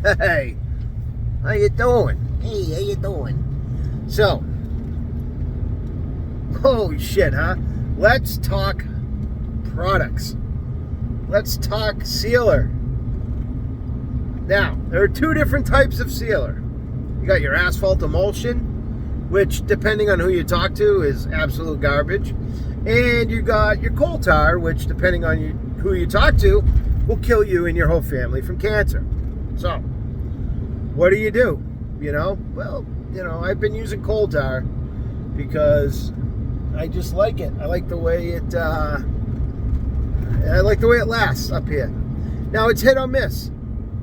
Hey, how you doing? Hey, how you doing? So, holy shit, huh? Let's talk products. Let's talk sealer. Now, there are two different types of sealer. You got your asphalt emulsion, which, depending on who you talk to, is absolute garbage. And you got your coal tar, which, depending on who you talk to, will kill you and your whole family from cancer. So, what do? Well, I've been using coal tar because I just like it. I like the way it lasts up here. Now, it's hit or miss.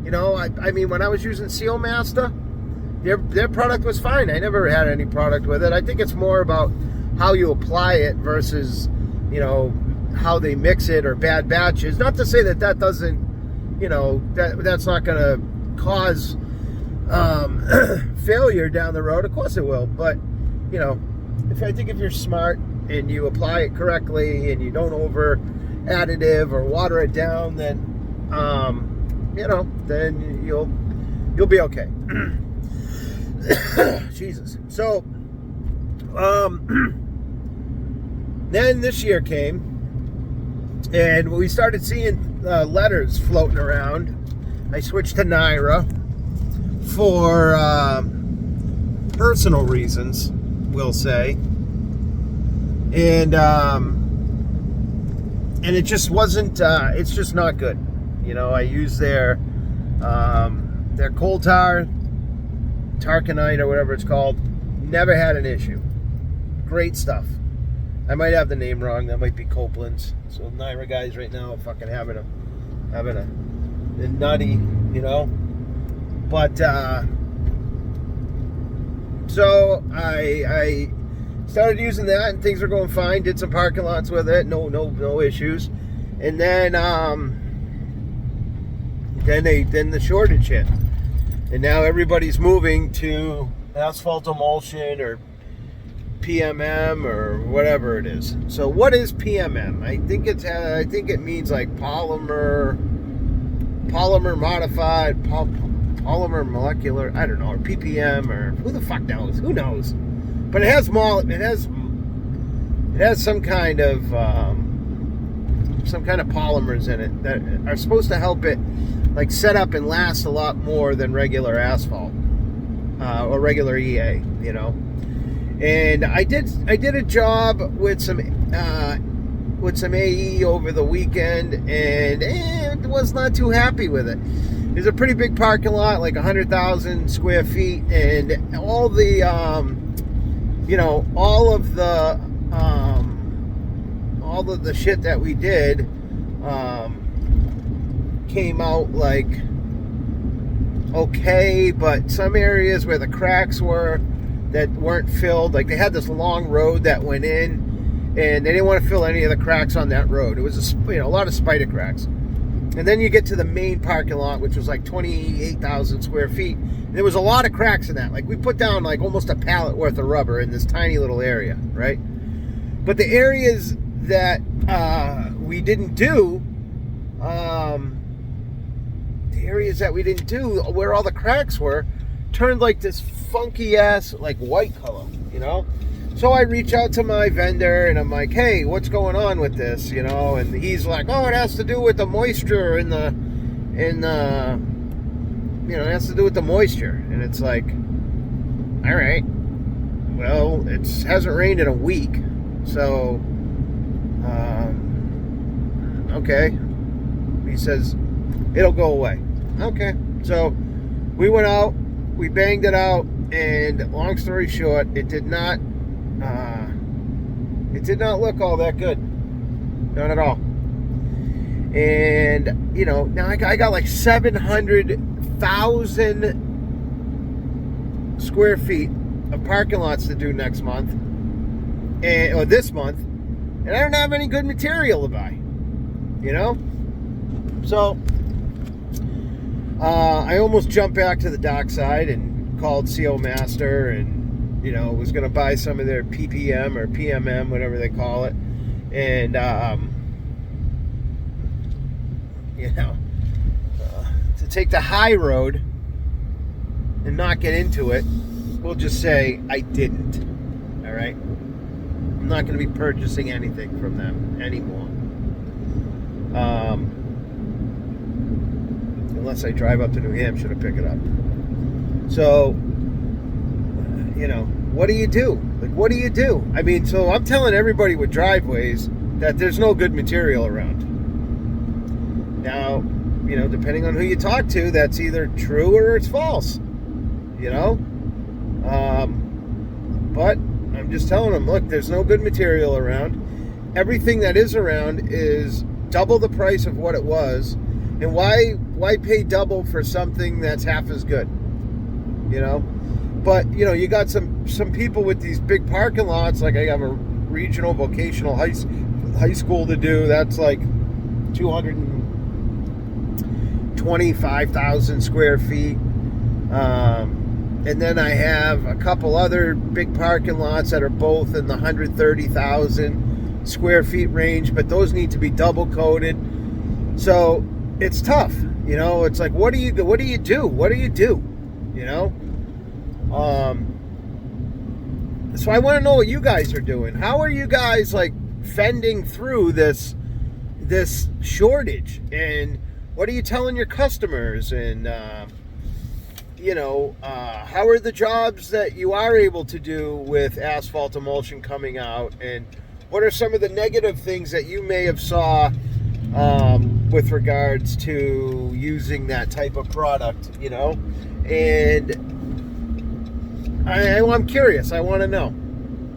I mean, when I was using Seal Master, their product was fine. I never had any product with it. I think it's more about how you apply it versus, how they mix it or bad batches. Not to say that doesn't, that's not going to cause failure down the road. Of course it will. But, I think if you're smart and you apply it correctly and you don't over additive or water it down, then, then you'll be okay. Jesus. So, then this year came, and we started seeing letters floating around. I switched to Naira for personal reasons, we'll say, and it just wasn't. It's just not good. I use their coal tar, Tarkanite or whatever it's called. Never had an issue. Great stuff. I might have the name wrong. That might be Copeland's. So Naira guys right now are fucking having a nutty, But so I started using that, and things are going fine. Did some parking lots with it. No issues. And then the shortage hit, and now everybody's moving to asphalt emulsion or PMM or whatever it is. So what is PMM? I think it means like polymer modified, polymer molecular. I don't know, or PPM, or who the fuck knows? Who knows? But it has some kind of polymers in it that are supposed to help it like set up and last a lot more than regular asphalt or regular EA, And I did a job with some AE over the weekend, and was not too happy with it. There's a pretty big parking lot, like 100,000 square feet, and all the all of the shit that we did came out like okay, but some areas where the cracks were that weren't filled, like they had this long road that went in, and they didn't want to fill any of the cracks on that road. It was a lot of spider cracks. And then you get to the main parking lot, which was like 28,000 square feet. And there was a lot of cracks in that. Like we put down like almost a pallet worth of rubber in this tiny little area, right? But the areas that we didn't do, where all the cracks were, turned like this funky ass like white color, So I reach out to my vendor and I'm like, hey, what's going on with this, And he's like, oh, it has to do with the moisture it has to do with the moisture. And it's like, all right, well, it hasn't rained in a week, so okay. He says it'll go away. Okay, so we went out, we banged it out, and long story short, it did not look all that good. Not at all. And, now I got like 700,000 square feet of parking lots to do next month, or this month, and I don't have any good material to buy, So, I almost jumped back to the dock side and called CO Master and, was going to buy some of their PPM or PMM, whatever they call it. And, to take the high road and not get into it, we'll just say I didn't. All right? I'm not going to be purchasing anything from them anymore. Unless I drive up to New Hampshire to pick it up. So, what do you do? Like, what do you do? I mean, so I'm telling everybody with driveways that there's no good material around. Now, depending on who you talk to, that's either true or it's false. But I'm just telling them, look, there's no good material around. Everything that is around is double the price of what it was. And why pay double for something that's half as good? But, you got some people with these big parking lots. Like, I have a regional vocational high school to do. That's like 225,000 square feet. And then I have a couple other big parking lots that are both in the 130,000 square feet range, but those need to be double coated. So it's tough. It's like, what do you do? What do you do? So I want to know what you guys are doing. How are you guys like fending through this shortage? And what are you telling your customers? And how are the jobs that you are able to do with asphalt emulsion coming out? And what are some of the negative things that you may have saw with regards to using that type of product? And I'm curious. I want to know.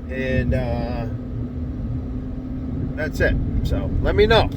And that's it. So let me know.